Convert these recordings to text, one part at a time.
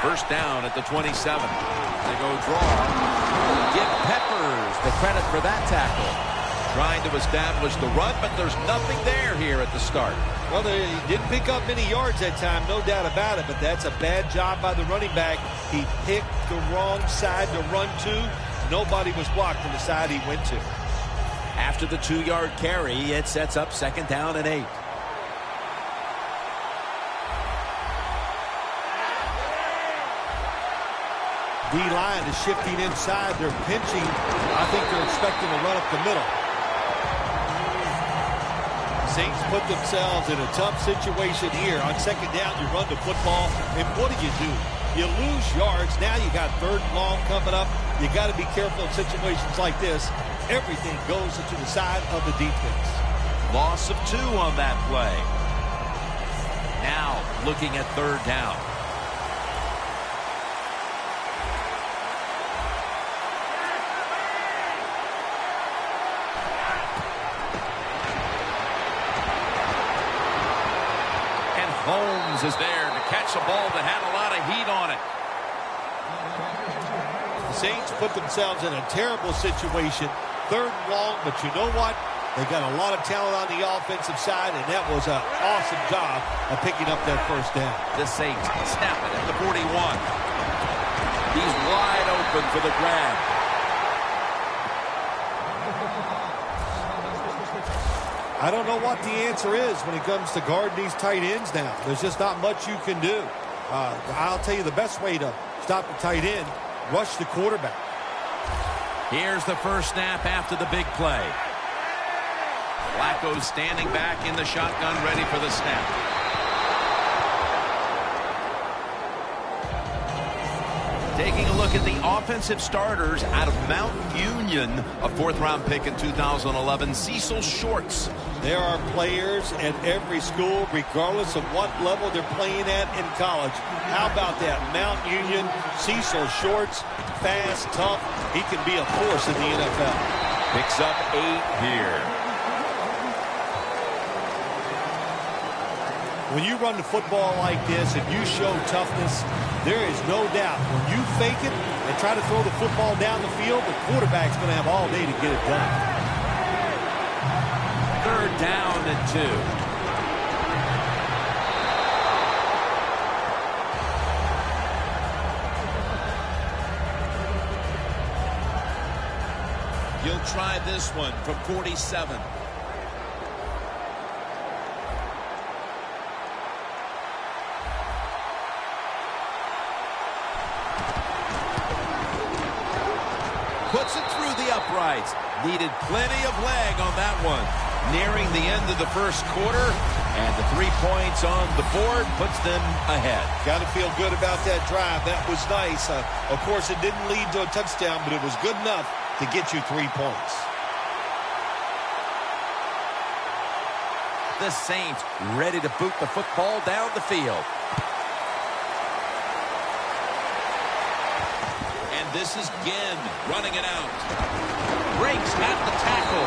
First down at the 27. They go draw. Give Peppers the credit for that tackle. Trying to establish the run, but there's nothing there here at the start. Well, they didn't pick up many yards that time, no doubt about it, but that's a bad job by the running back. He picked the wrong side to run to. Nobody was blocked on the side he went to. After the 2-yard carry, it sets up 2nd down and 8. D-line is shifting inside. They're pinching. I think they're expecting to run up the middle. Saints put themselves in a tough situation here. On 2nd down, you run the football, and what do? You lose yards. Now you got 3rd and long coming up. You got to be careful in situations like this. Everything goes to the side of the defense. Loss of 2 on that play. Now looking at 3rd down. Holmes is there to catch a ball that had a lot of heat on it. The Saints put themselves in a terrible situation. 3rd and long, but you know what? They got a lot of talent on the offensive side, and that was an awesome job of picking up that 1st down. The Saints snap it at the 41. He's wide open for the grab. I don't know what the answer is when it comes to guarding these tight ends now. There's just not much you can do. I'll tell you the best way to stop the tight end, rush the quarterback. Here's the first snap after the big play. Flacco standing back in the shotgun, ready for the snap. Taking a look at the offensive starters out of Mount Union, a 4th-round pick in 2011, Cecil Shorts. There are players at every school, regardless of what level they're playing at in college. How about that? Mount Union, Cecil Shorts, fast, tough. He can be a force in the NFL. Picks up 8 here. When you run the football like this and you show toughness, there is no doubt when you fake it and try to throw the football down the field, the quarterback's going to have all day to get it done. 3rd down and 2. You'll try this one from 47. Puts it through the uprights. Needed plenty of leg on that one. Nearing the end of the 1st quarter, and the 3 points on the board puts them ahead. Got to feel good about that drive. That was nice. Of course, it didn't lead to a touchdown, but it was good enough to get you 3 points. The Saints ready to boot the football down the field. This is Ginn running it out. Breaks at the tackle.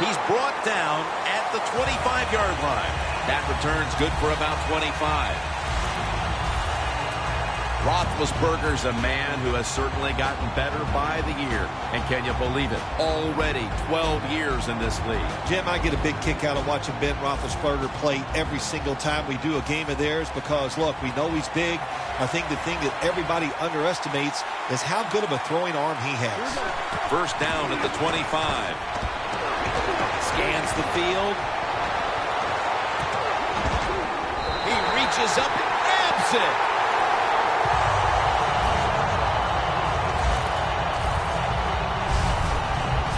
He's brought down at the 25-yard line. That return's good for about 25. Roethlisberger's a man who has certainly gotten better by the year. And can you believe it? Already 12 years in this league. Jim, I get a big kick out of watching Ben Roethlisberger play every single time we do a game of theirs because, look, we know he's big. I think the thing that everybody underestimates is how good of a throwing arm he has. First down at the 25. Scans the field. He reaches up and grabs it.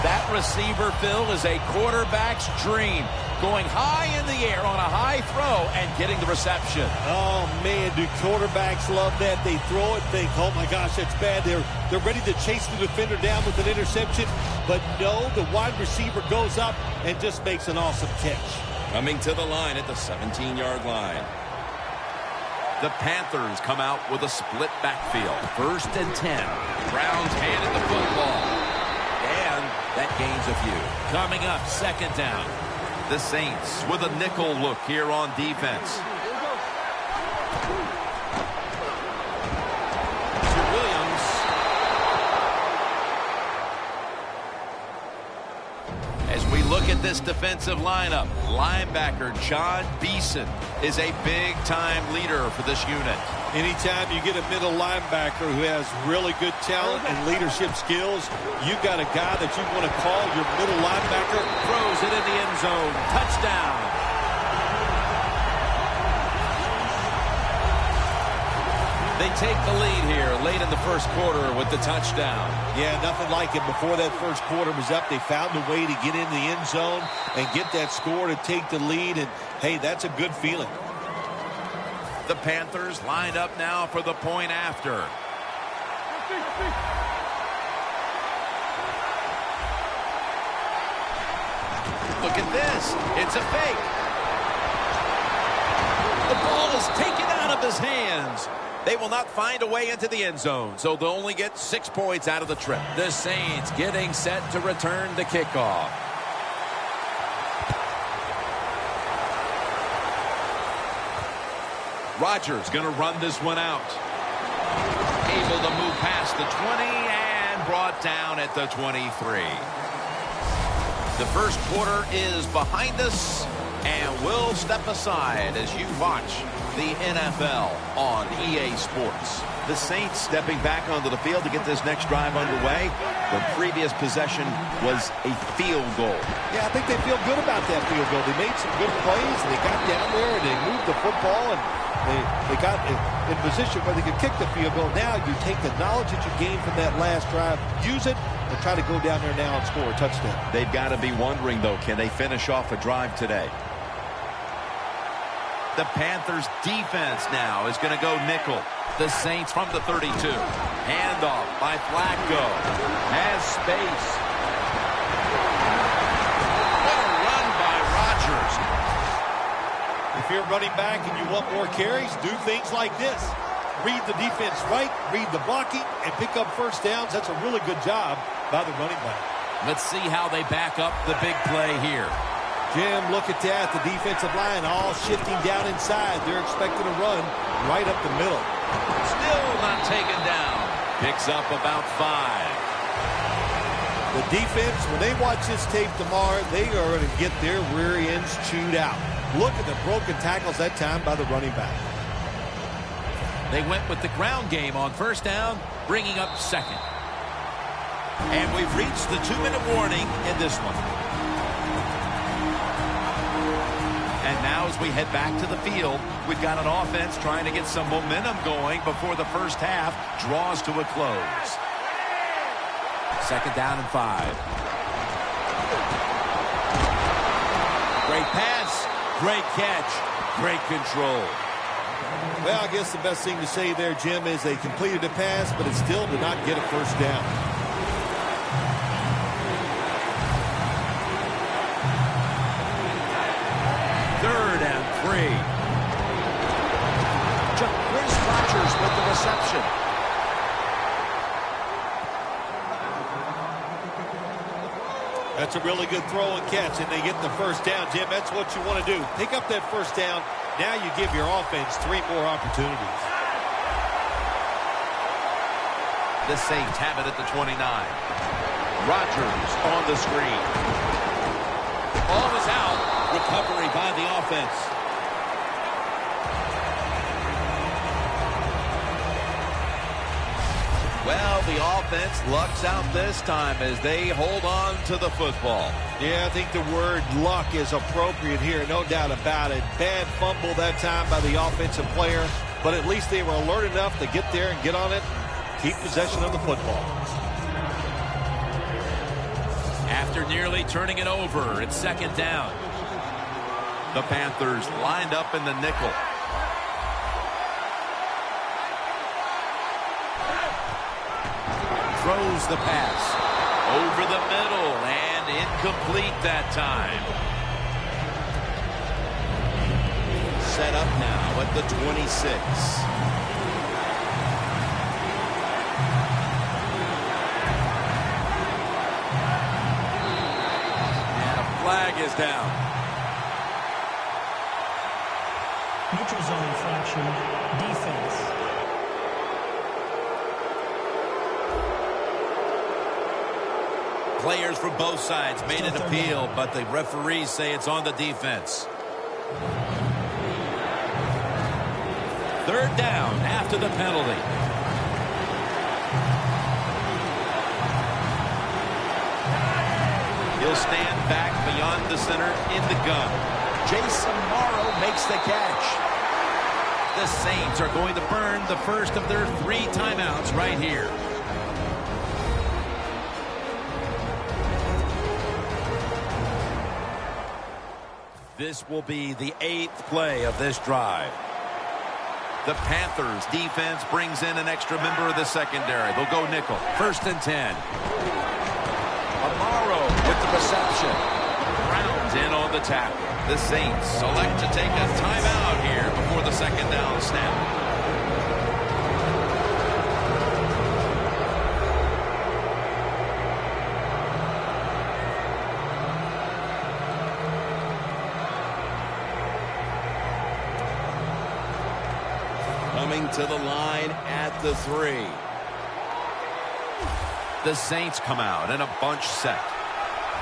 That receiver, Phil, is a quarterback's dream. Going high in the air on a high throw and getting the reception. Oh, man, do quarterbacks love that? They throw it, think, oh, my gosh, that's bad. They're ready to chase the defender down with an interception. But no, the wide receiver goes up and just makes an awesome catch. Coming to the line at the 17-yard line. The Panthers come out with a split backfield. 1st and 10. Browns handed the football. And that gains a few. Coming up, 2nd down. The Saints with a nickel look here on defense. As we look at this defensive lineup, linebacker John Beeson is a big-time leader for this unit. Anytime you get a middle linebacker who has really good talent and leadership skills, you've got a guy that you want to call your middle linebacker. Throws it in the end zone. Touchdown. They take the lead here late in the first quarter with the touchdown. Yeah, nothing like it. Before that first quarter was up, they found a way to get in the end zone and get that score to take the lead. And, hey, that's a good feeling. The Panthers lined up now for the point after. Look at this. It's a fake. The ball is taken out of his hands. They will not find a way into the end zone, so they'll only get 6 points out of the trip. The Saints getting set to return the kickoff. Rodgers going to run this one out. Able to move past the 20 and brought down at the 23. The first quarter is behind us, and we'll step aside as you watch the NFL on EA Sports. The Saints stepping back onto the field to get this next drive underway. The previous possession was a field goal. Yeah, I think they feel good about that field goal. They made some good plays, and they got down there, and they moved the football, and they got in position where they could kick the field goal. Now you take the knowledge that you gained from that last drive, use it, and try to go down there now and score a touchdown. They've got to be wondering, though, can they finish off a drive today? The Panthers defense now is going to go nickel. The Saints from the 32. Handoff by Flacco. Has space. What a run by Rodgers. If you're running back and you want more carries, do things like this. Read the defense right, read the blocking, and pick up first downs. That's a really good job by the running back. Let's see how they back up the big play here. Jim, look at that. The defensive line all shifting down inside. They're expecting a run right up the middle. Still not taken down. Picks up about 5. The defense, when they watch this tape tomorrow, they are going to get their rear ends chewed out. Look at the broken tackles that time by the running back. They went with the ground game on first down, bringing up second. And we've reached the 2-minute warning in this one. And now as we head back to the field, we've got an offense trying to get some momentum going before the first half draws to a close. Second down and 5. Great pass, great catch, great control. Well, I guess the best thing to say there, Jim, is they completed a pass, but it still did not get a first down. Third and 3. Where's Rodgers with the reception? That's a really good throw and catch, and they get the first down, Jim. That's what you want to do. Pick up that first down. Now you give your offense 3 more opportunities. The Saints have it at the 29. Rodgers on the screen. Ball is out. Recovery by the offense. Well, the offense lucks out this time as they hold on to the football. Yeah, I think the word luck is appropriate here, no doubt about it. Bad fumble that time by the offensive player, but at least they were alert enough to get there and get on it, keep possession of the football. After nearly turning it over, it's second down. The Panthers lined up in the nickel. Throws the pass over the middle and incomplete that time. Set up now at the 26. And a flag is down. Neutral zone infraction, defense. Players from both sides made an appeal, but the referees say it's on the defense. Third down after the penalty. He'll stand back beyond the center in the gun. Jason Morrow makes the catch. The Saints are going to burn the first of their 3 timeouts right here. This will be the 8th play of this drive. The Panthers defense brings in an extra member of the secondary. They'll go nickel. 1st and 10. Amaro with the reception. Brown's in on the tackle. The Saints select to take a timeout here before the 2nd down snap. Coming to the line at the 3. The Saints come out in a bunch set.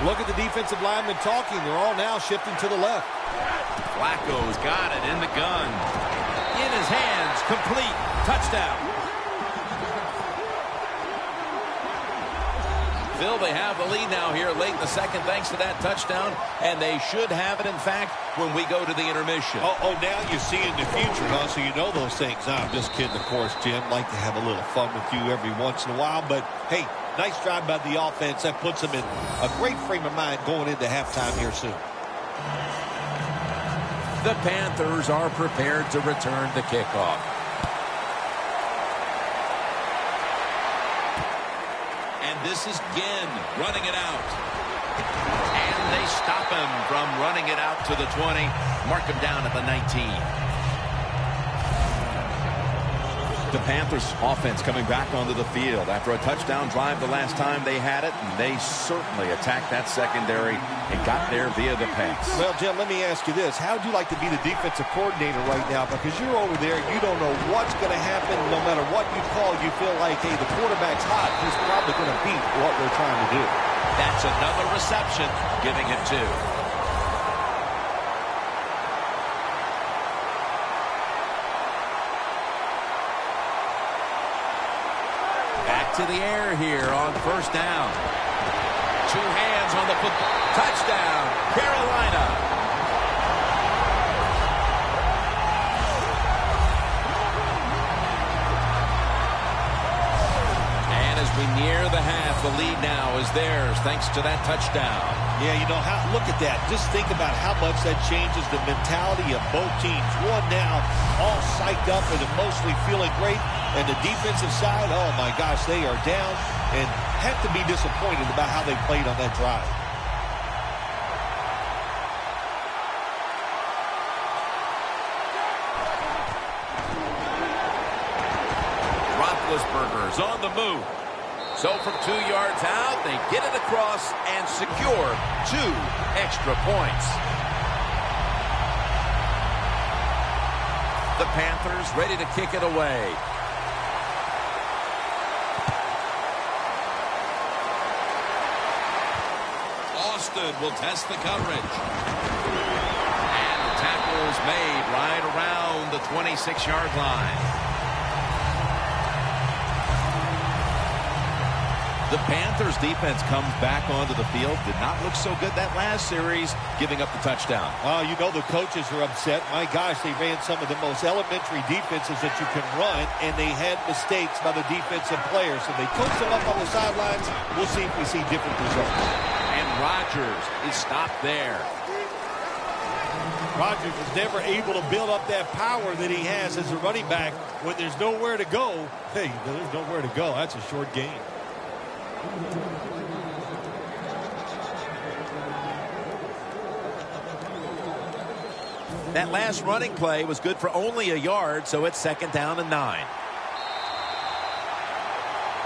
Look at the defensive linemen talking. They're all now shifting to the left. Flacco's got it in the gun. In his hands, complete. Touchdown. Phil, they have the lead now here late in the second thanks to that touchdown, and they should have it, in fact, when we go to the intermission. Oh, now you see in the future, huh? So you know those things. I'm just kidding, of course, Jim. Like to have a little fun with you every once in a while, but hey, nice drive by the offense. That puts them in a great frame of mind going into halftime here soon. The Panthers are prepared to return the kickoff. And this is Ginn running it out. And they stop him from running it out to the 20. Mark him down at the 19. The Panthers offense coming back onto the field after a touchdown drive the last time they had it, and they certainly attacked that secondary and got there via the pass. Well, Jim, let me ask you this. How would you like to be the defensive coordinator right now? Because you're over there, you don't know what's going to happen. No matter what you call, you feel like, hey, the quarterback's hot. He's probably going to beat what we're trying to do. That's another reception, giving him 2. To the air here on 1st down. 2 hands on the football. Touchdown, Carolina. And as we near the half, the lead now is theirs thanks to that touchdown. Yeah, you know, look at that. Just think about how much that changes the mentality of both teams. One now all psyched up and mostly feeling great. And the defensive side, oh my gosh, they are down and have to be disappointed about how they played on that drive. Roethlisberger's on the move. So from 2 yards out, they get it across and secure 2 extra points. The Panthers ready to kick it away. Will test the coverage. And the tackle is made right around the 26-yard line. The Panthers defense comes back onto the field. Did not look so good that last series, giving up the touchdown. Oh, you know the coaches are upset. My gosh, they ran some of the most elementary defenses that you can run, and they had mistakes by the defensive players. So they coached them up on the sidelines. We'll see if we see different results. Rodgers is stopped there. Rodgers is never able to build up that power that he has as a running back when there's nowhere to go. Hey, there's nowhere to go. That's a short game. That last running play was good for only a yard, so it's 2nd down and 9.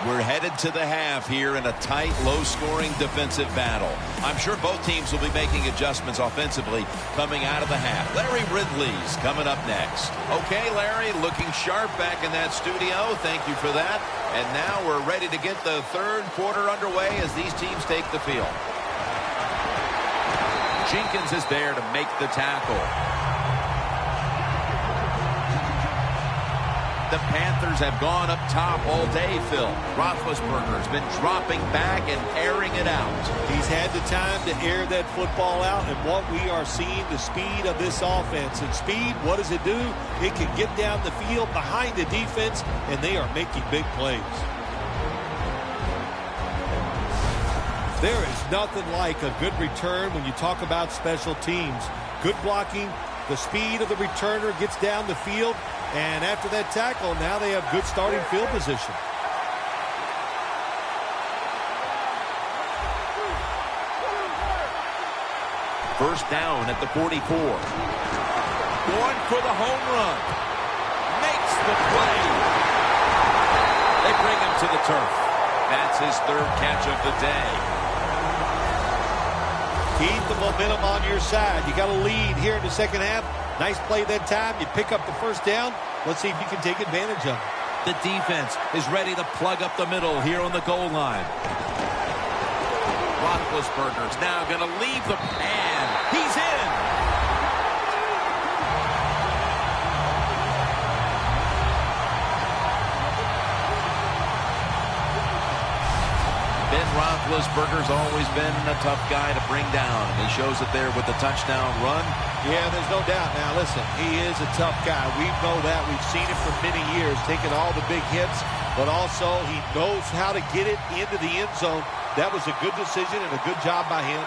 We're headed to the half here in a tight, low-scoring defensive battle. I'm sure both teams will be making adjustments offensively coming out of the half. Larry Ridley's coming up next. Okay, Larry, looking sharp back in that studio. Thank you for that. And now we're ready to get the third quarter underway as these teams take the field. Jenkins is there to make the tackle. The Panthers have gone up top all day, Phil. Roethlisberger's been dropping back and airing it out. He's had the time to air that football out, and what we are seeing, the speed of this offense. And speed, what does it do? It can get down the field behind the defense, and they are making big plays. There is nothing like a good return when you talk about special teams. Good blocking, the speed of the returner gets down the field, and after that tackle, now they have good starting field position. First down at the 44. Going for the home run. Makes the play. They bring him to the turf. That's his third catch of the day. Keep the momentum on your side. You got a lead here in the second half. Nice play that time. You pick up the first down. Let's see if you can take advantage of it. The defense is ready to plug up the middle here on the goal line. Roethlisberger's now going to leave the pan. He's in. Ben Roethlisberger's always been a tough guy to bring down, and he shows it there with the touchdown run. Yeah, there's no doubt. Now, listen, he is a tough guy. We know that. We've seen it for many years, taking all the big hits, but also he knows how to get it into the end zone. That was a good decision and a good job by him.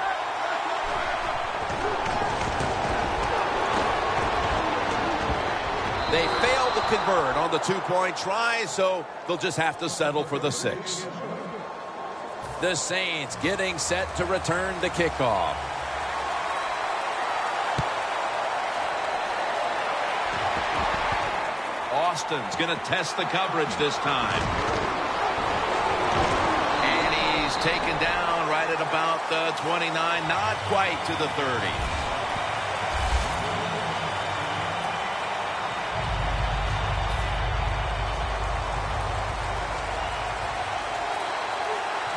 They failed to convert on the two-point try, so they'll just have to settle for the 6. The Saints getting set to return the kickoff. Austin's going to test the coverage this time. And he's taken down right at about the 29, not quite to the 30.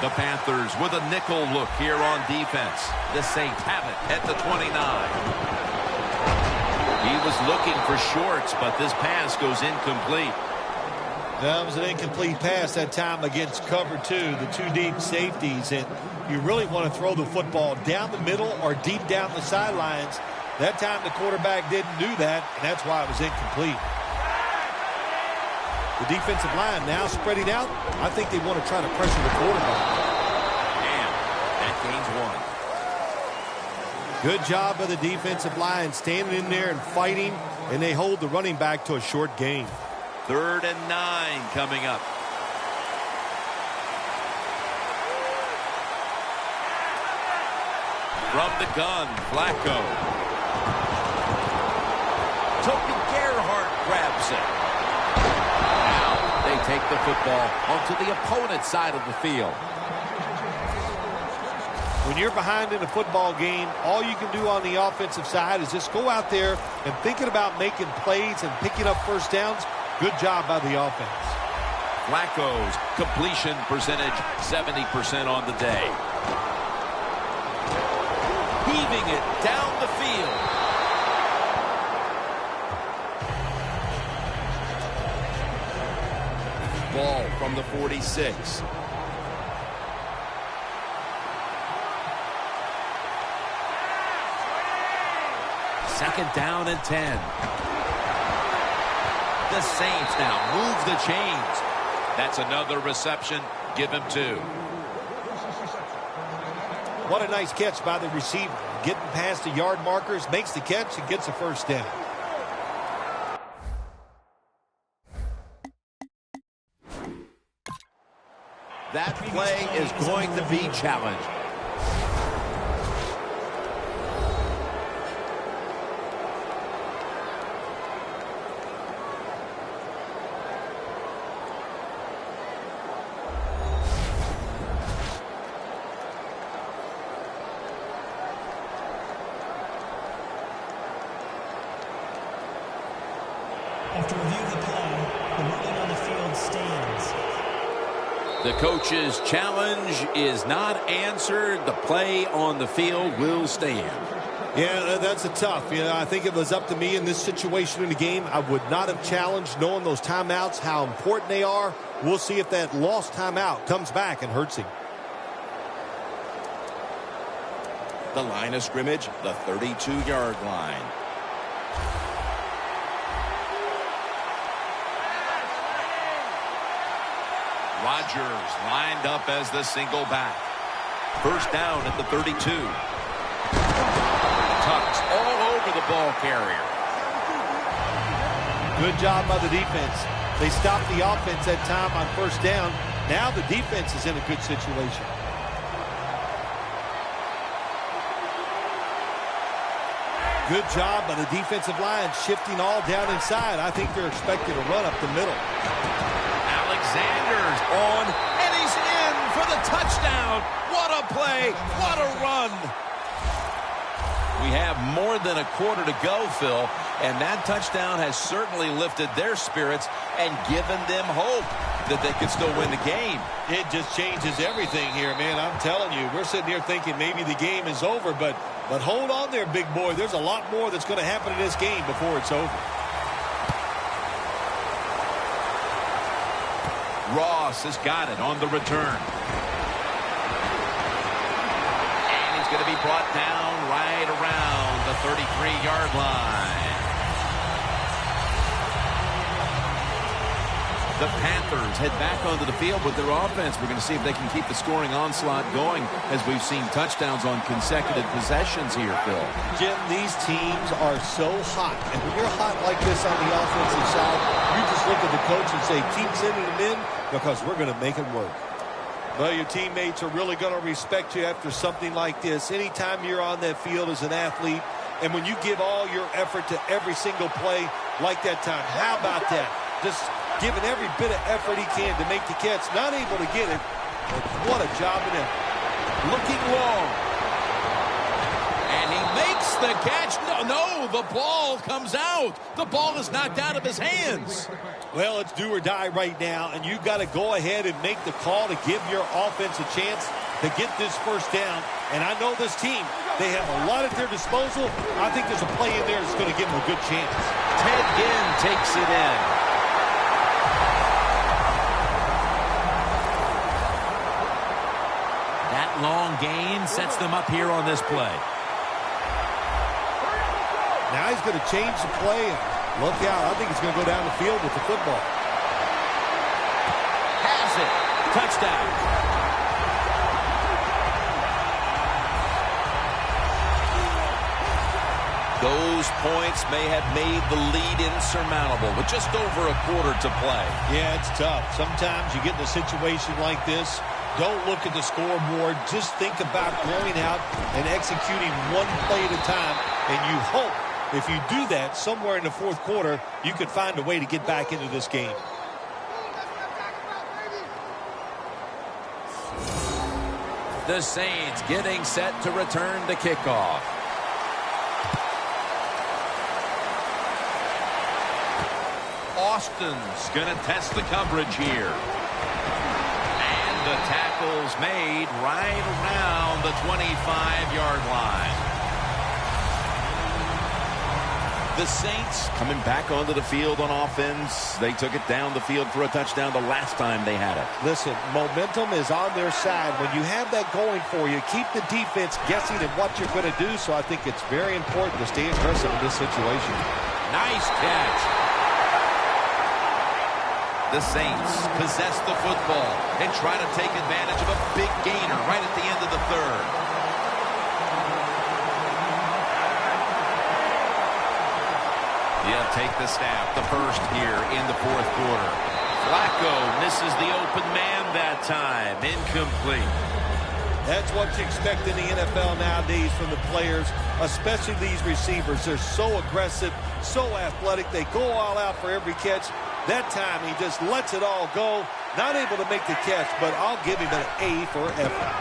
The Panthers with a nickel look here on defense. The Saints have it at the 29. He was looking for shorts, but this pass goes incomplete. That was an incomplete pass that time against cover 2, the 2 deep safeties. And you really want to throw the football down the middle or deep down the sidelines. That time the quarterback didn't do that, and that's why it was incomplete. The defensive line now spreading out. I think they want to try to pressure the quarterback. And that gains 1. Good job by the defensive line standing in there and fighting, and they hold the running back to a short gain. 3rd and 9 coming up. From the gun, Flacco. Toby Gerhardt grabs it. They take the football onto the opponent's side of the field. When you're behind in a football game, all you can do on the offensive side is just go out there and thinking about making plays and picking up first downs. Good job by the offense. Flacco's completion percentage, 70% on the day. Heaving it down the field. Ball from the 46. Second down and 10. The Saints now move the chains. That's another reception. Give him 2. What a nice catch by the receiver. Getting past the yard markers, makes the catch, and gets a first down. That play is going to be challenged. After review of the play, the ruling on the field stands. The coach's challenge is not answered. The play on the field will stand. Yeah, that's a tough. You know, I think if it was up to me in this situation in the game, I would not have challenged, knowing those timeouts, how important they are. We'll see if that lost timeout comes back and hurts him. The line of scrimmage, the 32-yard line. Rodgers lined up as the single back. First down at the 32. Tucks all over the ball carrier. Good job by the defense. They stopped the offense that time on first down. Now the defense is in a good situation. Good job by the defensive line shifting all down inside. I think they're expecting a run up the middle. Alexander's on, and he's in for the touchdown. What a play. What a run. We have more than a quarter to go, Phil, and that touchdown has certainly lifted their spirits and given them hope that they could still win the game. It just changes everything here, man. I'm telling you, we're sitting here thinking maybe the game is over, but hold on there, big boy. There's a lot more that's going to happen in this game before it's over. Ross has got it on the return. And he's going to be brought down right around the 33-yard line. The Panthers head back onto the field with their offense. We're going to see if they can keep the scoring onslaught going as we've seen touchdowns on consecutive possessions here, Phil. Jim, these teams are so hot. And when you're hot like this on the offensive side, you just look at the coach and say, keep sending them in because we're going to make it work. Well, your teammates are really going to respect you after something like this. Anytime you're on that field as an athlete, and when you give all your effort to every single play like that time, how about that? Just giving every bit of effort he can to make the catch. Not able to get it, but what a job in it. Looking long. And he makes the catch. No, the ball comes out. The ball is knocked out of his hands. Well, it's do or die right now, and you've got to go ahead and make the call to give your offense a chance to get this first down. And I know this team, they have a lot at their disposal. I think there's a play in there that's going to give them a good chance. Ted Ginn takes it in. That long gain sets them up here on this play. Now he's going to change the play. Look out. I think he's going to go down the field with the football. Has it. Touchdown. Those points may have made the lead insurmountable with just over a quarter to play. Yeah, it's tough. Sometimes you get in a situation like this, don't look at the scoreboard. Just think about going out and executing one play at a time, and you hope if you do that somewhere in the fourth quarter, you could find a way to get back into this game. The Saints getting set to return the kickoff. Austin's going to test the coverage here. And the tackle's made right around the 25-yard line. The Saints coming back onto the field on offense. They took it down the field for a touchdown the last time they had it. Listen, momentum is on their side. When you have that going for you, keep the defense guessing at what you're going to do. So I think it's very important to stay aggressive in this situation. Nice catch. The Saints possess the football and try to take advantage of a big gainer right at the end of the third. He'll take the snap, the first here in the fourth quarter. Flacco misses the open man that time. Incomplete. That's what you expect in the NFL nowadays from the players, especially these receivers. They're so aggressive, so athletic. They go all out for every catch. That time he just lets it all go. Not able to make the catch, but I'll give him an A for effort.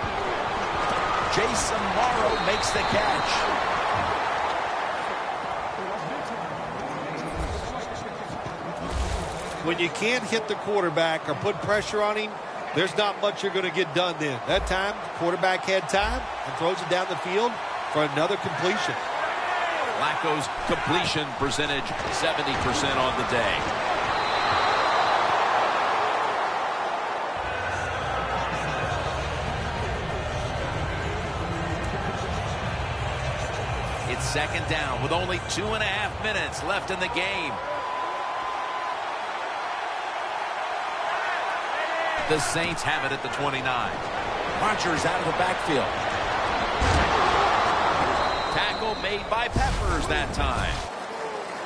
Jason Morrow makes the catch. when you can't hit the quarterback or put pressure on him, there's not much you're going to get done then. That time, the quarterback had time and throws it down the field for another completion. Flacco's completion percentage 70% on the day. It's second down with only 2.5 minutes left in the game. The Saints have it at the 29. Rodgers out of the backfield. Tackle made by Peppers that time.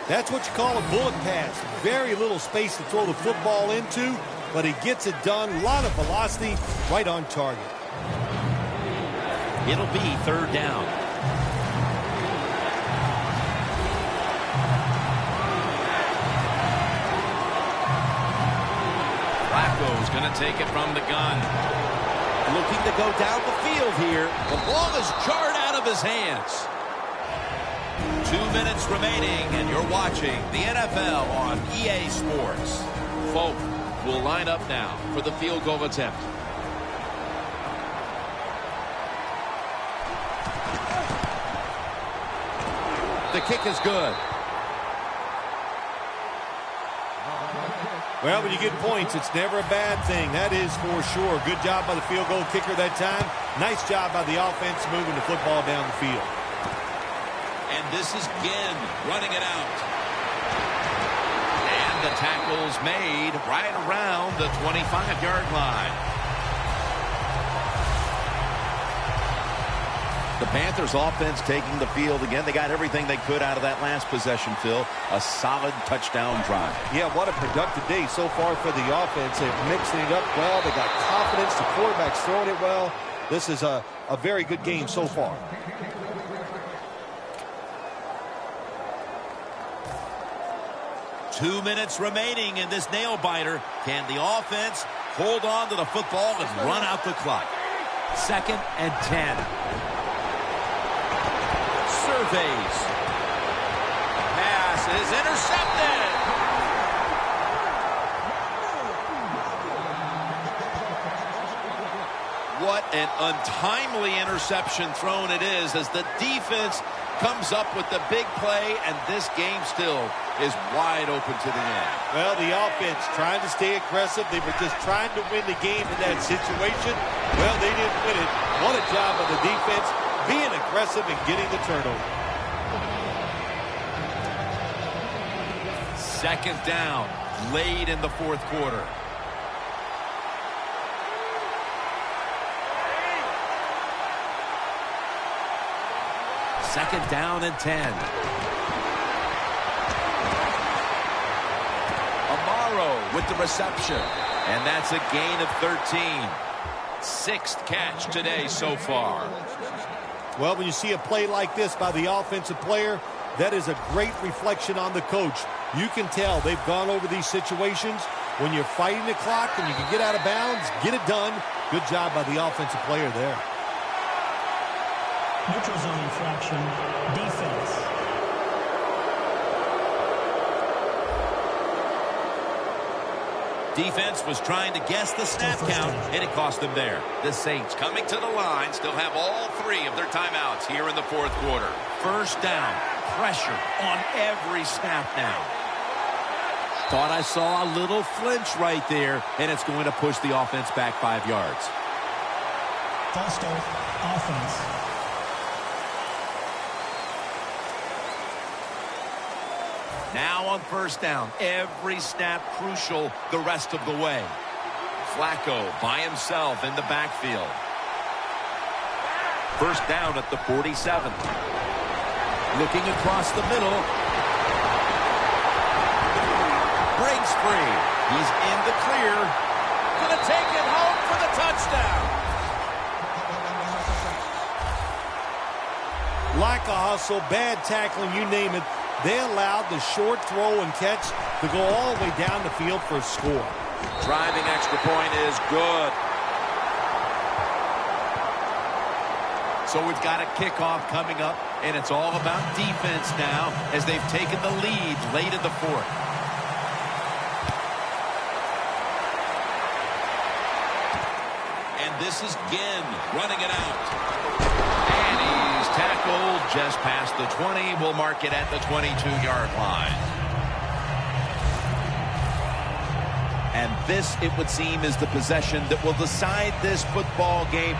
That's what you call a bullet pass. Very little space to throw the football into, but he gets it done. A lot of velocity, right on target. It'll be third down. Flacco's going to take it from the gun. Looking to go down the field here. The ball is jarred out of his hands. 2 minutes remaining, and you're watching the NFL on EA Sports. Folk will line up now for the field goal attempt. The kick is good. Well, when you get points, it's never a bad thing. That is for sure. Good job by the field goal kicker that time. Nice job by the offense moving the football down the field. And this is Ginn running it out. And the tackle's made right around the 25-yard line. The Panthers offense taking the field again. They got everything they could out of that last possession, Phil. A solid touchdown drive. Yeah, what a productive day so far for the offense. They're mixing it up well. They got confidence. The quarterback's throwing it well. This is a very good game so far. Two minutes remaining in this nail-biter. Can the offense hold on to the football and run out the clock? 2nd and 10. Surveys. Pass is intercepted. What an untimely interception thrown it is as the defense comes up with the big play, and this game still is wide open to the end. Well, the offense trying to stay aggressive. They were just trying to win the game in that situation. Well, they didn't win it. What a job of the defense being aggressive and getting the turnover. Second down, late in the fourth quarter. Second down and 10. Amaro with the reception. And that's a gain of 13. 6th catch today so far. Well, when you see a play like this by the offensive player, that is a great reflection on the coach. You can tell they've gone over these situations. When you're fighting the clock and you can get out of bounds, get it done. Good job by the offensive player there. Neutral zone infraction, defense. Defense was trying to guess the snap count, and it cost them there. The Saints coming to the line still have all 3 of their timeouts here in the fourth quarter. First down, pressure on every snap now. Thought I saw a little flinch right there, and it's going to push the offense back 5 yards. False start, offense. Now on first down, every snap crucial the rest of the way. Flacco by himself in the backfield. First down at the 47. Looking across the middle. Breaks free. He's in the clear. Gonna take it home for the touchdown. Lack of hustle, bad tackling, you name it. They allowed the short throw and catch to go all the way down the field for a score. Driving extra point is good. So we've got a kickoff coming up, and it's all about defense now as they've taken the lead late in the fourth. This is Ginn running it out. And he's tackled just past the 20. We'll mark it at the 22-yard line. And this, it would seem, is the possession that will decide this football game.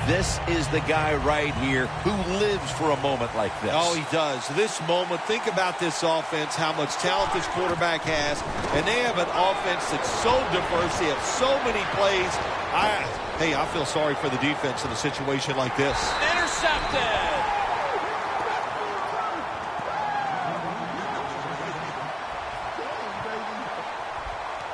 This is the guy right here who lives for a moment like this. Oh, he does. This moment, think about this offense, how much talent this quarterback has. And they have an offense that's so diverse. They have so many plays. I feel sorry for the defense in a situation like this. Intercepted.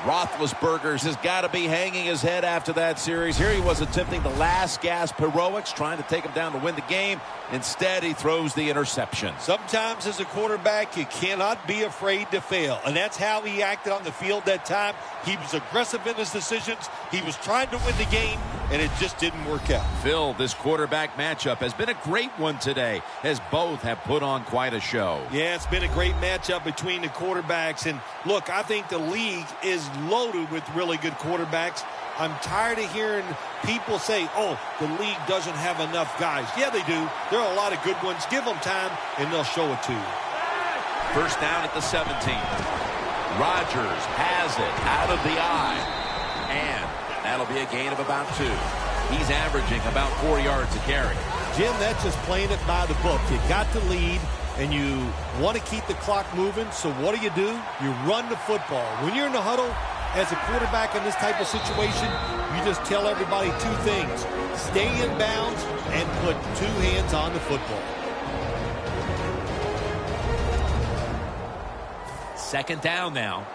Roethlisberger has got to be hanging his head after that series. Here he was attempting the last gasp heroics, trying to take him down to win the game. Instead, he throws the interception. Sometimes as a quarterback, you cannot be afraid to fail. And that's how he acted on the field that time. He was aggressive in his decisions. He was trying to win the game, and it just didn't work out. Phil, this quarterback matchup has been a great one today, as both have put on quite a show. Yeah, it's been a great matchup between the quarterbacks. And look, I think the league is loaded with really good quarterbacks. I'm tired of hearing people say, oh, the league doesn't have enough guys. Yeah, they do. There are a lot of good ones. Give them time, and they'll show it to you. First down at the 17. Rodgers has it out of the eye. And that'll be a gain of about 2. He's averaging about 4 yards a carry. Jim, that's just playing it by the book. You got the lead, and you want to keep the clock moving. So what do? You run the football. When you're in the huddle, as a quarterback in this type of situation, you just tell everybody 2 things. Stay in bounds and put 2 hands on the football. Second down now.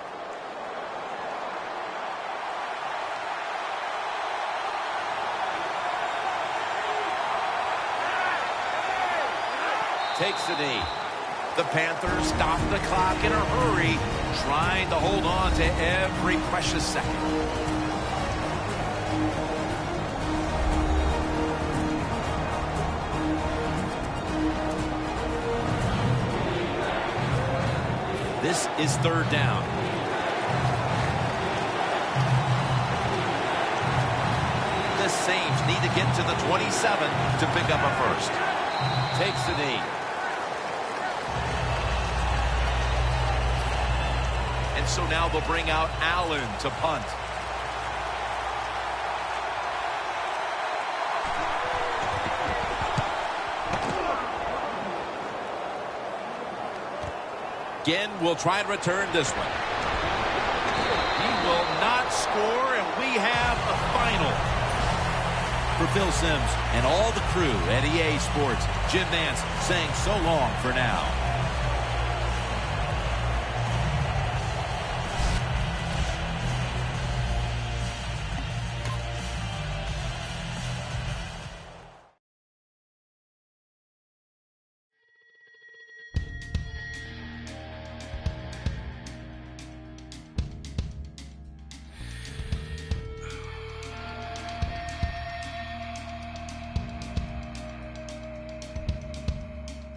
Takes the knee. The Panthers stop the clock in a hurry, trying to hold on to every precious second. This is third down. The Saints need to get to the 27 to pick up a first. Takes the knee. And so now they'll bring out Allen to punt. Again, we'll try and return this one. He will not score, and we have a final. For Phil Simms and all the crew at EA Sports, Jim Nance saying so long for now.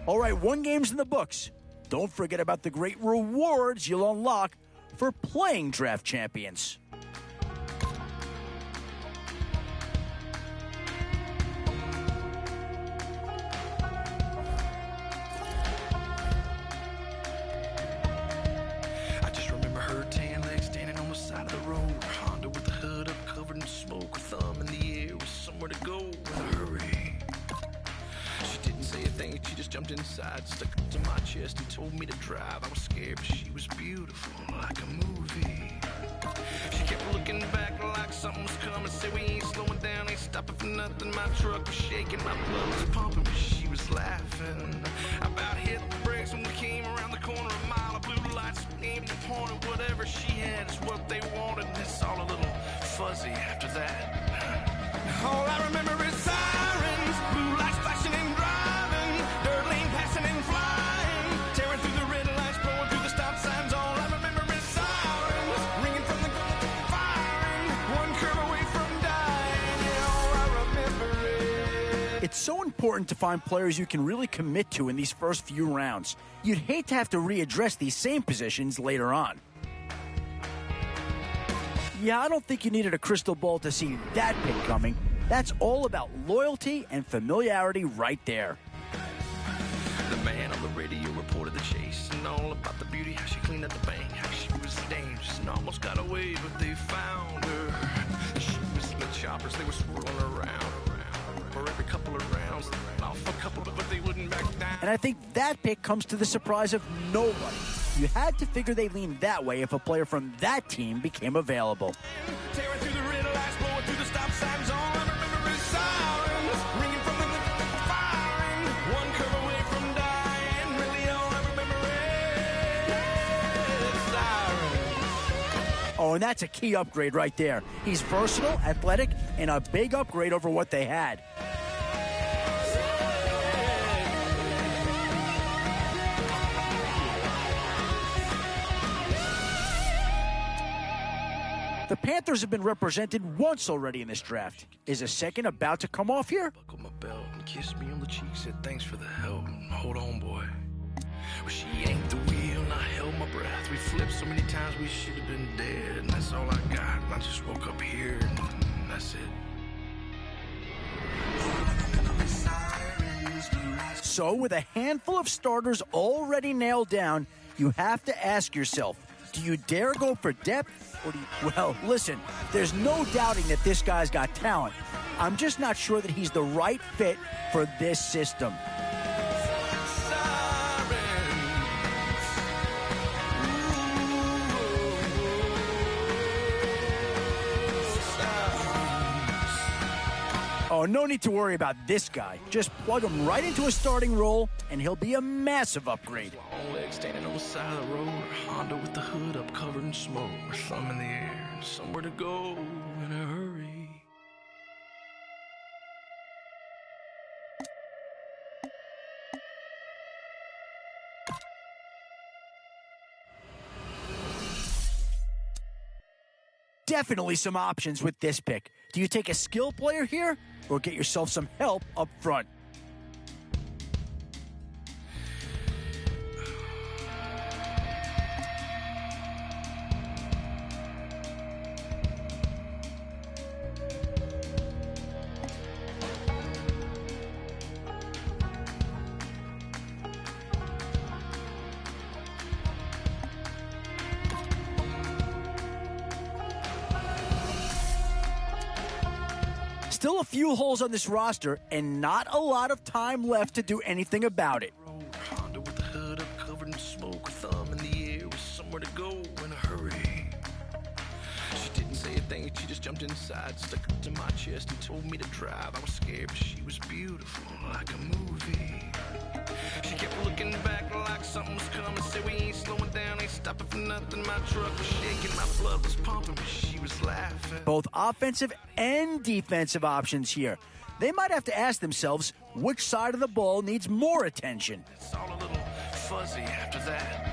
All right, 1 game's in the books. Don't forget about the great rewards you'll unlock for playing Draft Champions. I just remember her tan legs standing on the side of the road. Honda with the hood up, covered in smoke, her thumb in the air with somewhere to go in a hurry. She didn't say a thing, she just jumped inside, stuck it to my chest and told me to drive. I was scared, but she was beautiful, like a movie. She kept looking back like something was coming, said we ain't slowing down, ain't stopping for nothing. My truck was shaking, my blood was pumping, but she was laughing. I about hit the brakes when we came around the corner, a mile of blue lights aimed and pointed. Whatever she had is what they wanted, and it's all a little fuzzy after that. All I remember is sirens, blue lights flashing and driving, dirt lane passing and flying, tearing through the red lights, blowing through the stop signs. All I remember is sirens, ringing from the firing, one curve away from dying. Yeah, all I remember is... It's so important to find players you can really commit to in these first few rounds. You'd hate to have to readdress these same positions later on. Yeah, I don't think you needed a crystal ball to see that pick coming, That's all about loyalty and familiarity right there. The man on the radio reported the chase and all about the beauty, how she cleaned up the bank, how she was dangerous and almost got away, but they found her. She was in the choppers, they were swirling around for every couple of rounds. Off a couple, but they wouldn't back down. And I think that pick comes to the surprise of nobody. You had to figure they leaned that way if a player from that team became available. Tearing through the red lights, blowing through the stop signs on. I remember his sirens ringing from the firing. One curve away from dying. Really all I remember is sirens. Oh, and that's a key upgrade right there. He's versatile, athletic, and a big upgrade over what they had. The Panthers have been represented once already in this draft. Is a second about to come off here? Buckled my belt and kissed me on the cheek, said thanks for the help. Hold on, boy. Well, she yanked the wheel and I held my breath. We flipped so many times we should have been dead. And that's all I got. And I just woke up here and that's it. So with a handful of starters already nailed down, you have to ask yourself, do you dare go for depth? Or do you, well, listen, there's no doubting that this guy's got talent. I'm just not sure that he's the right fit for this system. Oh, no need to worry about this guy. Just plug him right into a starting role, and he'll be a massive upgrade. Long legs standing on the side of the road, Honda with the hood up covered in smoke, her thumb in the air, somewhere to go in a hurry. Definitely some options with this pick. Do you take a skill player here, or get yourself some help up front? Still a few holes on this roster, and not a lot of time left to do anything about it. Honda with the hood up covered in smoke, her thumb in the air, with somewhere to go in a hurry. She didn't say a thing, she just jumped inside, stuck it to my chest and told me to drive. I was scared, but she was beautiful, like a movie. She kept looking back like something was coming, said we ain't slowing down, ain't stopping for nothing. My truck was shaking, my blood was pumping, but she was laughing. Both offensive and defensive options here. They might have to ask themselves which side of the ball needs more attention. It's all a little fuzzy after that.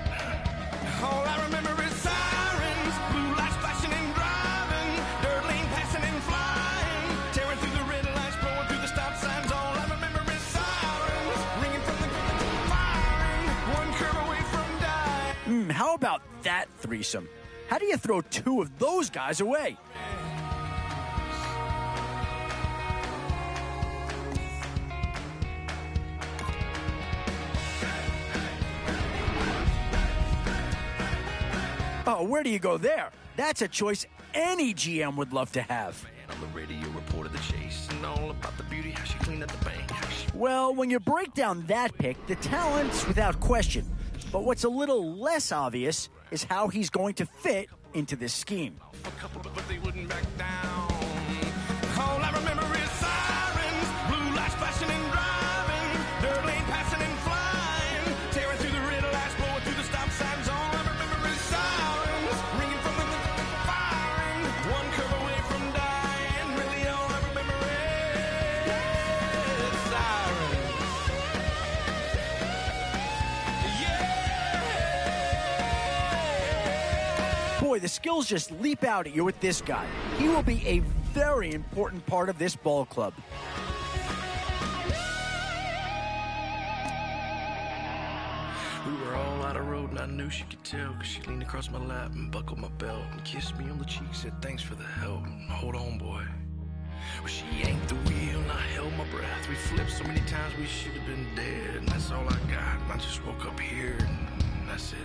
All I remember is sirens, blue lights flashing and driving, dirt lane passing and flying, tearing through the red lights, blowing through the stop signs. All I remember is sirens, ringing from the firing, one curve away from dying. How about that threesome? How do you throw two of those guys away? Oh, where do you go there? That's a choice any GM would love to have. Man on the radio reported the chase and all about the beauty, how she cleaned up the bank. Well, when you break down that pick, the talent's without question. But what's a little less obvious is how he's going to fit into this scheme. A couple, but they wouldn't back down. All I remember is sirens, blue lights flashing and driving, dirt lane passing and flying, tearing through the red lights, blowing through the stop signs. All I remember is sirens, ringing from the firing, one curve away from dying. Really all I remember is sirens. Yeah. Boy, the skills just leap out at you with this guy. He will be a very important part of this ball club. We were all out of road and I knew she could tell, cause she leaned across my lap and buckled my belt and kissed me on the cheek, said thanks for the help. Hold on, boy. Well, she yanked the wheel and I held my breath. We flipped so many times we should have been dead. And that's all I got. And I just woke up here and that's it.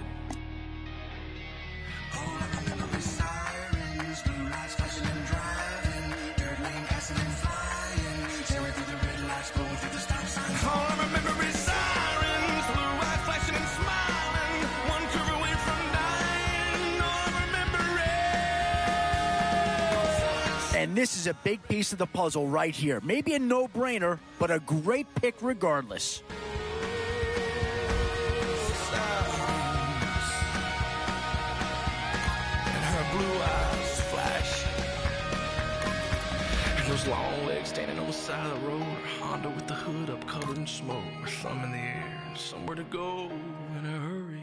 All I remember is sirens, blue lights flashing and driving, dirt lane passing and flying, staring through the red lights, going through the stop signs. All I remember is sirens, blue lights flashing and smiling, one curve away from dying. All I remember is... And this is a big piece of the puzzle right here. Maybe a no-brainer, but a great pick regardless. Blue eyes flash, and those long legs standing on the side of the road. Honda with the hood up, covered in smoke, with thumb in the air, somewhere to go in a hurry.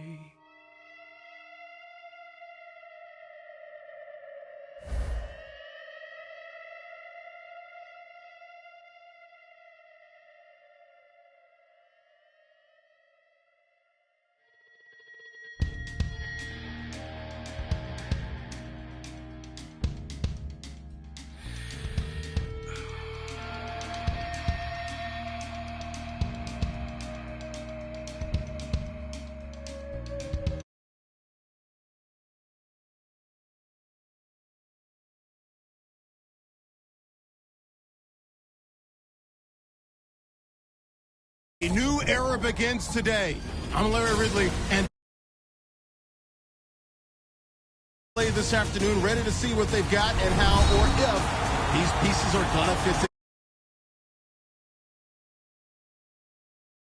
A new era begins today. I'm Larry Ridley, and this afternoon, ready to see what they've got and how or if these pieces are gonna fit together.